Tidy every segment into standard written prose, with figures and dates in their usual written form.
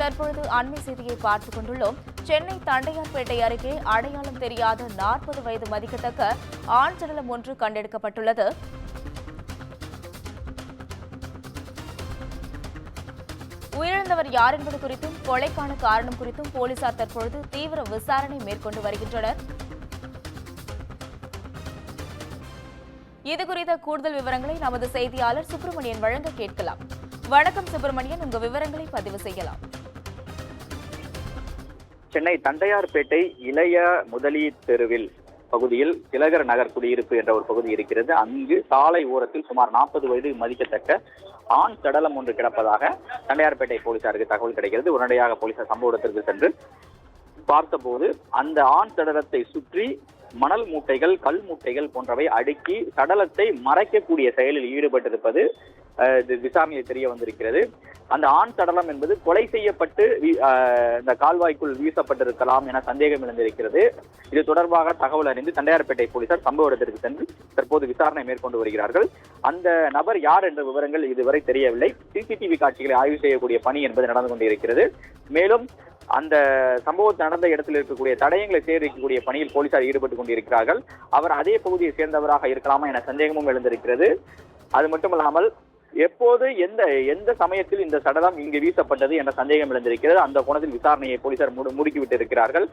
தற்பொழுது அண்மை செய்தியை பார்த்துக் கொண்டுள்ளோம். சென்னை தண்டையார்பேட்டை அருகே அடையாளம் தெரியாத 40 வயது மதிக்கத்தக்க ஆண் சடலம் ஒன்று கண்டெடுக்கப்பட்டுள்ளது. உயிரிழந்தவர் யார் என்பது குறித்தும் கொலைக்கான காரணம் குறித்தும் போலீசார் தற்பொழுது தீவிர விசாரணை மேற்கொண்டு வருகின்றனர். இதுகுறித்த கூடுதல் விவரங்களை நமது செய்தியாளர் சுப்பிரமணியன் வழங்க கேட்கலாம். வணக்கம் சுப்பிரமணியன், உங்க விவரங்களை பதிவு செய்யலாம். சென்னை தண்டையார்பேட்டை இளைய முதலி தெருவில் பகுதியில் திலகர் நகர் குடியிருப்பு என்ற ஒரு பகுதி இருக்கிறது. அங்கு சாலை ஓரத்தில் சுமார் 40 வயது மதிக்கத்தக்க ஆண் சடலம் ஒன்று கிடப்பதாக தண்டையார்பேட்டை போலீசாருக்கு தகவல் கிடைக்கிறது. உடனடியாக போலீசார் சம்பவ இடத்திற்கு சென்று பார்த்தபோது அந்த ஆண் சடலத்தை சுற்றி மணல் மூட்டைகள், கல் மூட்டைகள் போன்றவை அடுக்கி சடலத்தை மறைக்கக்கூடிய செயலில் ஈடுபட்டிருப்பது விசாரணையில் தெரிய வந்திருக்கிறது. அந்த ஆண் சடலம் என்பது கொலை செய்யப்பட்டு இந்த கால்வாய்க்குள் வீசப்பட்டிருக்கலாம் என சந்தேகம் எழுந்திருக்கிறது. இது தொடர்பாக தகவல் அறிந்து தண்டையார்பேட்டை போலீசார் சம்பவ இடத்திற்கு சென்று தற்போது விசாரணை மேற்கொண்டு வருகிறார்கள். அந்த நபர் யார் என்ற விவரங்கள் இதுவரை தெரியவில்லை. சிசிடிவி காட்சிகளை ஆய்வு செய்யக்கூடிய பணி என்பது நடந்து கொண்டிருக்கிறது. மேலும் அந்த சம்பவம் நடந்த இடத்தில் இருக்கக்கூடிய தடயங்களை சேகரிக்கக்கூடிய பணியில் போலீசார் ஈடுபட்டுக் கொண்டிருக்கிறார்கள். அவர் அதே பகுதியை சேர்ந்தவராக இருக்கலாமா என சந்தேகமும் எழுந்திருக்கிறது. அது மட்டுமல்லாமல் எப்போது எந்த சமயத்தில் இந்த சடலம் இங்கு வீசப்பட்டது என்ற சந்தேகம் எழுந்திருக்கிறது. அந்த கோணத்தில் விசாரணையை போலீசார் முடுக்கிவிட்டு இருக்கிறார்கள்.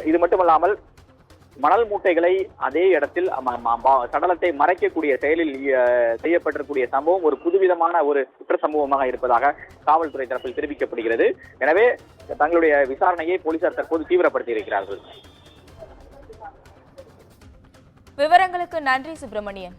இது மட்டுமல்லாமல் மணல் மூட்டைகளை அதே இடத்தில் சடலத்தை மறைக்கக்கூடிய செயலில் செய்யப்பட்டிருக்கூடிய சம்பவம் ஒரு புதுவிதமான ஒரு குற்ற சம்பவமாக இருப்பதாக காவல்துறை தரப்பில் தெரிவிக்கப்படுகிறது. எனவே தங்களுடைய விசாரணையை போலீசார் தற்போது தீவிரப்படுத்தி இருக்கிறார்கள். விவரங்களுக்கு நன்றி சுப்பிரமணியன்.